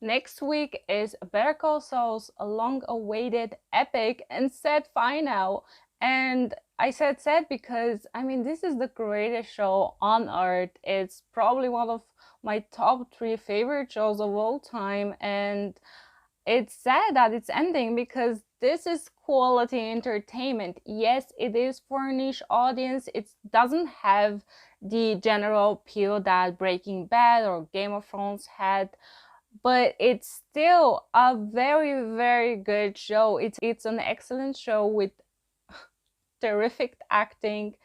Next week is Better Call Saul's long-awaited epic and sad final. And I said sad because, I mean, this is the greatest show on earth. It's probably one of my top 3 favorite shows of all time. And it's sad that it's ending because this is quality entertainment. Yes, it is for a niche audience. It doesn't have the general appeal that Breaking Bad or Game of Thrones had, but it's still a very, very good show. It's an excellent show with terrific acting,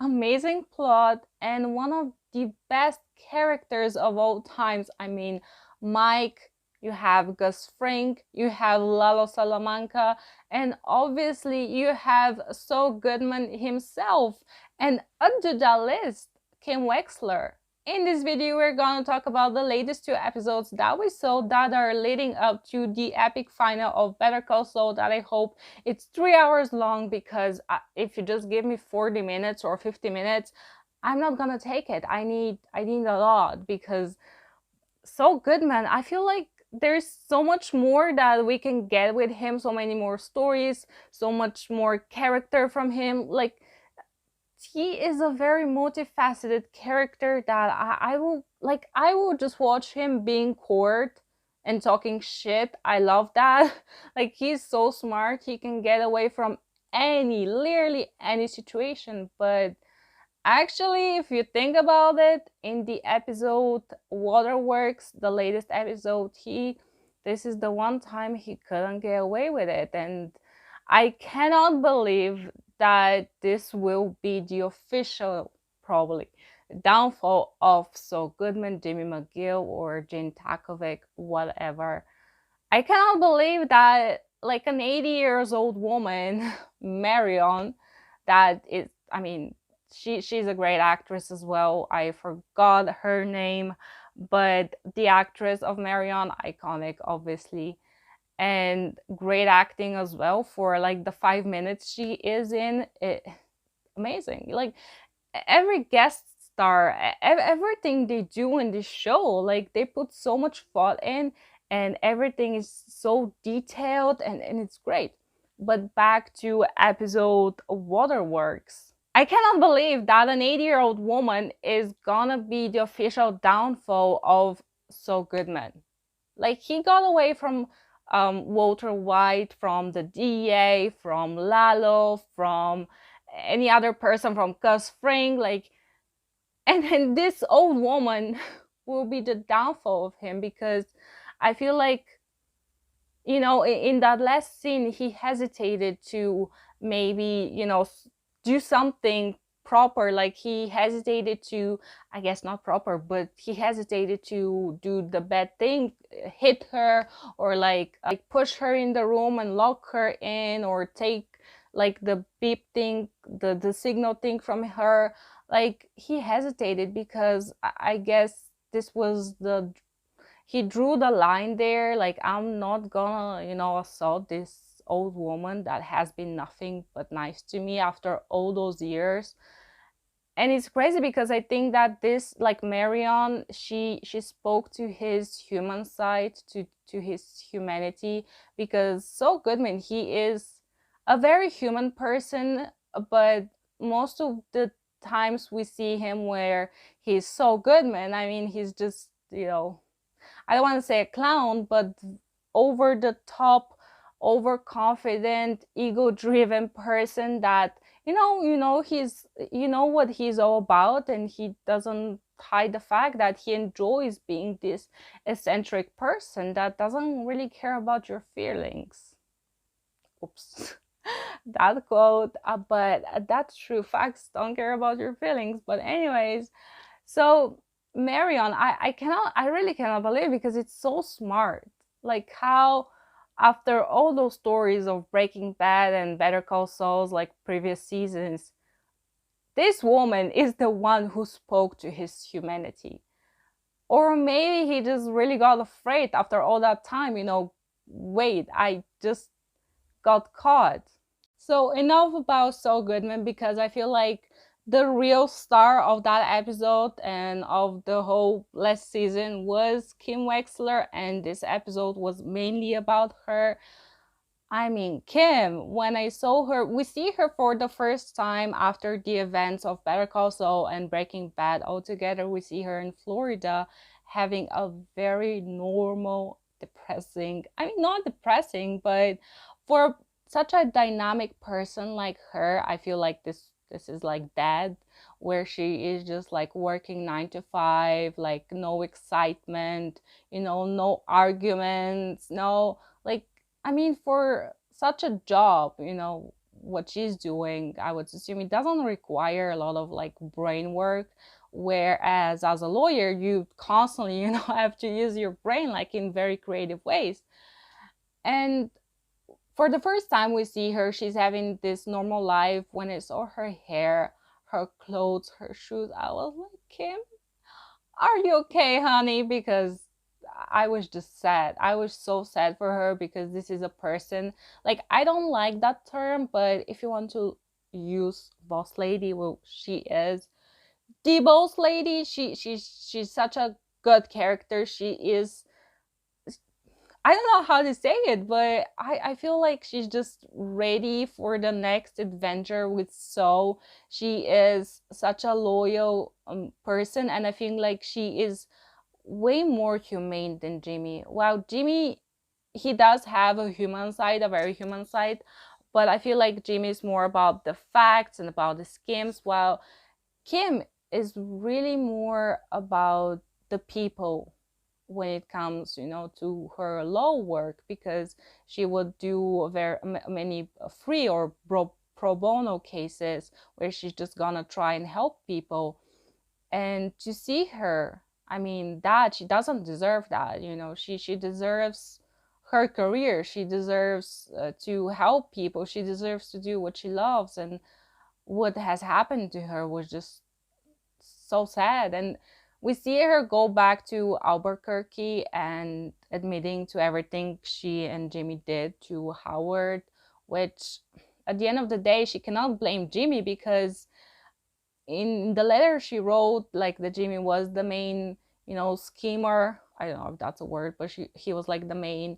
amazing plot, and one of the best characters of all times. I mean, Mike, you have Gus Fring, you have Lalo Salamanca, and obviously you have Saul Goodman himself. And add to that list, Kim Wexler. In this video, we're gonna talk about the latest 2 episodes that we saw that are leading up to the epic final of Better Call Saul that I hope it's 3 hours long, because if you just give me 40 minutes or 50 minutes, I'm not gonna take it. I need a lot, because Saul Goodman, I feel like there's so much more that we can get with him, so many more stories, so much more character from him. Like, he is a very multifaceted character that I will just watch him being court and talking shit. I love that. Like, he's so smart, he can get away from literally any situation. But actually, if you think about it, in the episode Waterworks, the latest episode, this is the one time he couldn't get away with it. And I cannot believe that this will be the official, probably, downfall of Saul Goodman, Jimmy McGill, or Jane Takovic, whatever. I cannot believe that, like, an 80 years old woman, Marion, that is, I mean, she's a great actress as well. I forgot her name, but the actress of Marion, iconic, obviously, and great acting as well for like the 5 minutes she is in it. Amazing. Like, every guest star, everything they do in this show, like, they put so much thought in, and everything is so detailed, and it's great. But back to episode Waterworks. I cannot believe that an 80-year-old woman is gonna be the official downfall of Saul Goodman. Like, he got away from Walter White, from the DA, from Lalo, from any other person, from Gus Fring, like, and then this old woman will be the downfall of him, because I feel like, you know, in that last scene, he hesitated to maybe, you know, do something proper. Like, he hesitated to, I guess not proper, but he hesitated to do the bad thing, hit her, or like push her in the room and lock her in, or take like the beep thing, the signal thing from her. Like, he hesitated because I guess this was he drew the line there. Like, I'm not gonna, you know, assault this old woman that has been nothing but nice to me after all those years. And it's crazy because I think that this, like, Marion, she spoke to his human side, to his humanity, because Saul Goodman, he is a very human person, but most of the times we see him where he's Saul Goodman, I mean, he's just, you know, I don't want to say a clown, but over the top, overconfident, ego-driven person that, he's, you know what he's all about, and he doesn't hide the fact that he enjoys being this eccentric person that doesn't really care about your feelings. Oops. That quote, but that's true. Facts don't care about your feelings. But anyways, so Marion, I really cannot believe, because it's so smart. Like, how after all those stories of Breaking Bad and Better Call Saul's, like, previous seasons, this woman is the one who spoke to his humanity. Or maybe he just really got afraid after all that time, you know, wait, I just got caught. So enough about Saul Goodman, because I feel like the real star of that episode and of the whole last season was Kim Wexler, and this episode was mainly about her. I mean, Kim, when I saw her, we see her for the first time after the events of Better Call Saul and Breaking Bad all together. We see her in Florida having a very normal, depressing, I mean, not depressing, but for such a dynamic person like her, I feel like this is like Dad, where she is just like working 9 to 5, like no excitement, no arguments, no, like, I mean, for such a job, what she's doing, I would assume it doesn't require a lot of like brain work. Whereas as a lawyer, you constantly, have to use your brain like in very creative ways. And for the first time we see her, she's having this normal life. When I saw her hair, her clothes, her shoes, I was like, Kim, are you okay, honey? Because I was just sad. I was so sad for her because this is a person. Like, I don't like that term, but if you want to use boss lady, well, she is the boss lady. She's such a good character. She is, I don't know how to say it, but I feel like she's just ready for the next adventure with Saul. She is such a loyal person, and I feel like she is way more humane than Jimmy. While Jimmy, he does have a human side, a very human side, but I feel like Jimmy is more about the facts and about the schemes, while Kim is really more about the people when it comes, to her law work, because she would do very many free or pro bono cases where she's just gonna try and help people. And to see her, I mean, that she doesn't deserve that. She deserves her career. She deserves to help people. She deserves to do what she loves. And what has happened to her was just so sad. And we see her go back to Albuquerque and admitting to everything she and Jimmy did to Howard, which at the end of the day, she cannot blame Jimmy, because in the letter she wrote, like, that Jimmy was the main, schemer. I don't know if that's a word, but he was like the main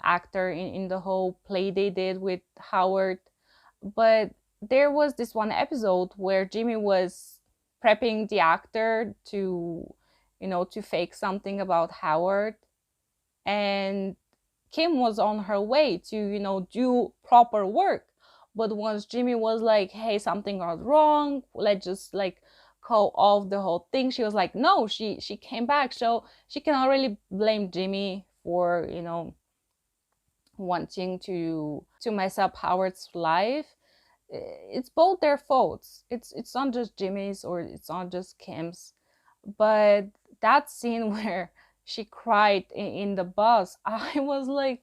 actor in the whole play they did with Howard. But there was this one episode where Jimmy was prepping the actor to, to fake something about Howard, and Kim was on her way to, do proper work. But once Jimmy was like, hey, something got wrong, let's just like call off the whole thing, she was like, no, she came back. So she cannot really blame Jimmy for, wanting to mess up Howard's life. It's both their faults. It's not just Jimmy's, or it's not just Kim's. But that scene where she cried in the bus, I was like,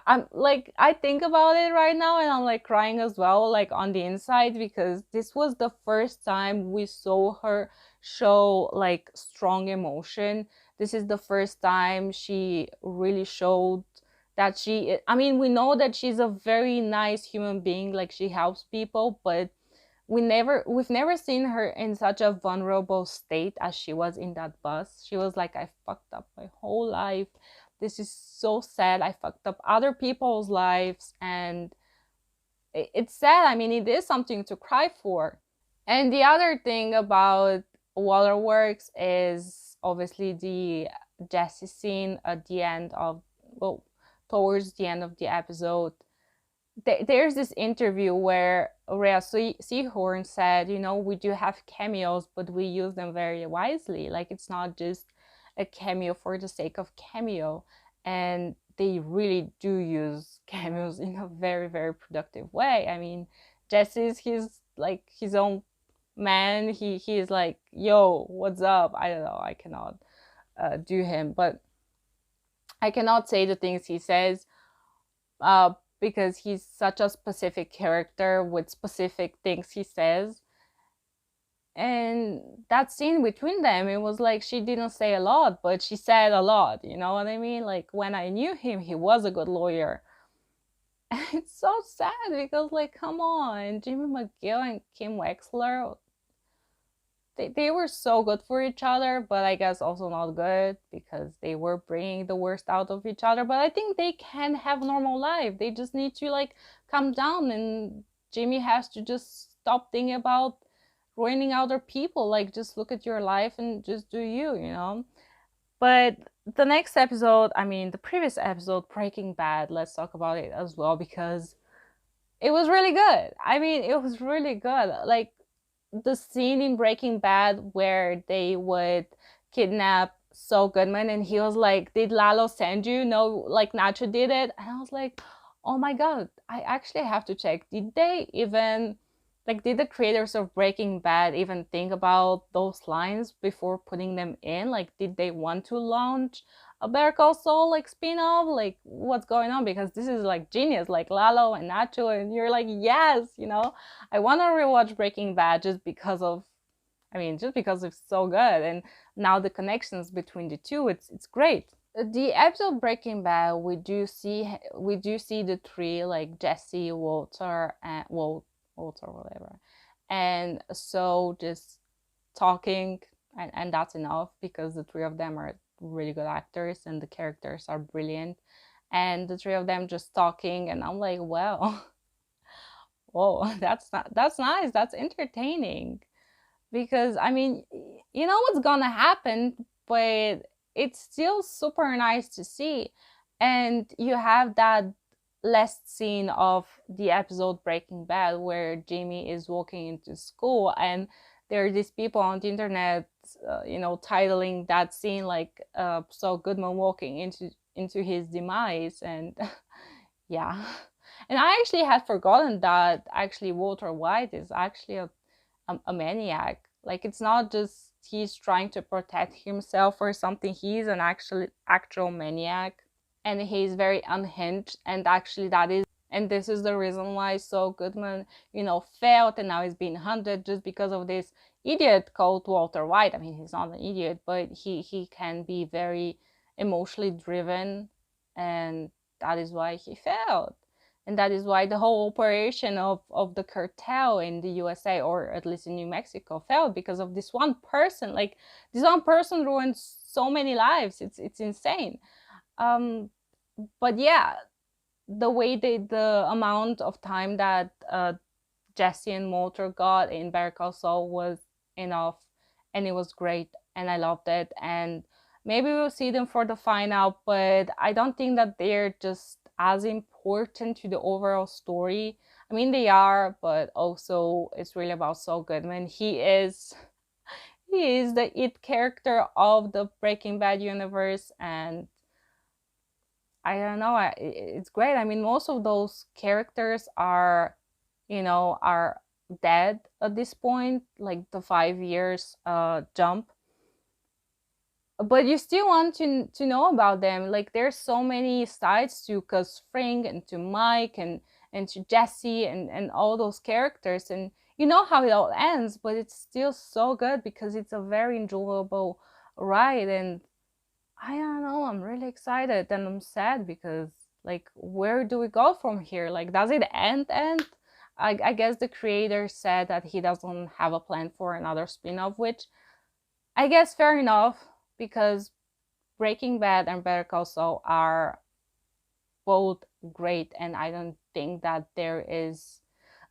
I'm like, I think about it right now and I'm like crying as well, like on the inside, because this was the first time we saw her show like strong emotion. This is the first time she really showed that I mean, we know that she's a very nice human being, like she helps people, but we've never seen her in such a vulnerable state as she was in that bus. She was like, I fucked up my whole life. This is so sad. I fucked up other people's lives, and it's sad. I mean, it is something to cry for. And the other thing about Waterworks is obviously the Jesse scene at the end of, well, towards the end of the episode. There's this interview where Rhea Seehorn said, we do have cameos, but we use them very wisely. Like, it's not just a cameo for the sake of cameo. And they really do use cameos in a very, very productive way. I mean, he's like his own man. He is like, yo, what's up? I don't know. I cannot do him, but I cannot say the things he says. Because he's such a specific character with specific things he says. And that scene between them, it was like she didn't say a lot, but she said a lot. You know what I mean? Like, when I knew him, he was a good lawyer. And it's so sad because, like, come on, Jimmy McGill and Kim Wexler, they were so good for each other, but I guess also not good because they were bringing the worst out of each other. But I think they can have a normal life. They just need to, like, calm down, and Jimmy has to just stop thinking about ruining other people. Like, just look at your life and just do you, you know? But the next episode, I mean, the previous episode, Breaking Bad, let's talk about it as well because it was really good. I mean, it was really good. Like, the scene in Breaking Bad where they would kidnap Saul Goodman and he was like, "Did Lalo send you?" No, like Nacho did it. And I was like, "Oh my god, I actually have to check. Did they even, like, did the creators of Breaking Bad even think about those lines before putting them in? Like, did they want to launch a Better Call Saul, like, spin-off? Like, what's going on? Because this is, like, genius, like Lalo and Nacho, and you're like, yes, you know? I want to rewatch Breaking Bad just because of, I mean, just because it's so good, and now the connections between the two, it's great. The episode Breaking Bad, we do see the three, like Jesse, Walter, and Walter, whatever, and so just talking, and that's enough because the three of them are really good actors and the characters are brilliant, and the three of them just talking, and I'm like, well, whoa, that's nice, that's entertaining, because I mean, you know what's gonna happen, but it's still super nice to see. And you have that last scene of the episode Breaking Bad where Jamie is walking into school, and there are these people on the internet, titling that scene like Saul Goodman walking into his demise, and yeah. And I actually had forgotten that actually Walter White is actually a maniac. Like, it's not just he's trying to protect himself or something. He's an actual maniac, and he's very unhinged. And actually, and this is the reason why Saul Goodman, failed, and now he's being hunted just because of this idiot called Walter White. I mean, he's not an idiot, but he can be very emotionally driven, and that is why he failed. And that is why the whole operation of the cartel in the USA, or at least in New Mexico, failed because of this one person. Like, this one person ruined so many lives. It's insane. But yeah, the amount of time that Jesse and Walter got in Better Call Saul was enough, and it was great, and I loved it. And maybe we'll see them for the final, but I don't think that they're just as important to the overall story. I mean, they are, but also it's really about Saul Goodman. He is the it character of the Breaking Bad universe, and I don't know, it's great. I mean, most of those characters are dead at this point, like the 5 years jump, but you still want to know about them. Like, there's so many sides to Gus Fring and to Mike and to Jesse and all those characters, and you know how it all ends, but it's still so good because it's a very enjoyable ride. And I don't know, I'm really excited, and I'm sad because, like, where do we go from here? Like, does it end? I guess the creator said that he doesn't have a plan for another spin-off, which I guess fair enough, because Breaking Bad and Better Call Saul are both great, and I don't think that there is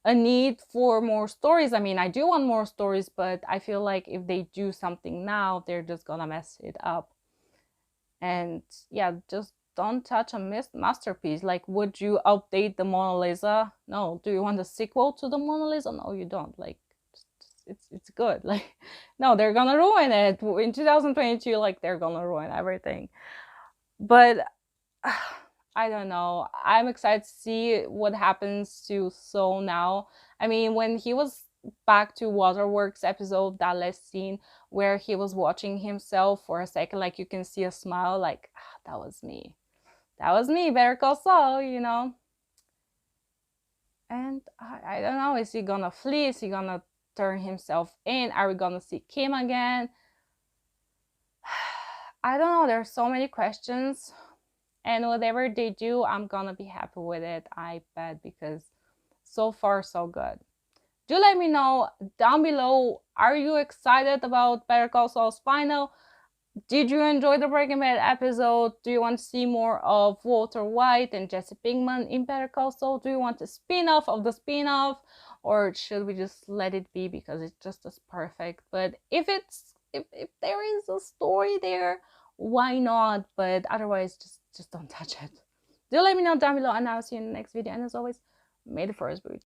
a need for more stories. I mean, I do want more stories, but I feel like if they do something now, they're just gonna mess it up. And yeah, just don't touch a masterpiece. Like, would you update the Mona Lisa? No. Do you want a sequel to the Mona Lisa? No, you don't. Like, it's good. Like, no, they're gonna ruin it in 2022. Like, they're gonna ruin everything. But I don't know. I'm excited to see what happens to Saul now. I mean, when he was back to Waterworks episode, that last scene where he was watching himself for a second, like, you can see a smile, like, that was me. That was me, Better Call Saul, And I don't know, is he gonna flee? Is he gonna turn himself in? Are we gonna see Kim again? I don't know, there's so many questions. and whatever they do, I'm gonna be happy with it, I bet, because so far so good. Do let me know down below, are you excited about Better Call Saul's final? Did you enjoy the Breaking Bad episode? Do you want to see more of Walter White and Jesse Pinkman in Better Call Saul? Do you want a spin-off of the spin-off? Or should we just let it be because it's just as perfect? But if there is a story there, why not? But otherwise, just don't touch it. Do let me know down below, and I'll see you in the next video. And as always, may the force be with you.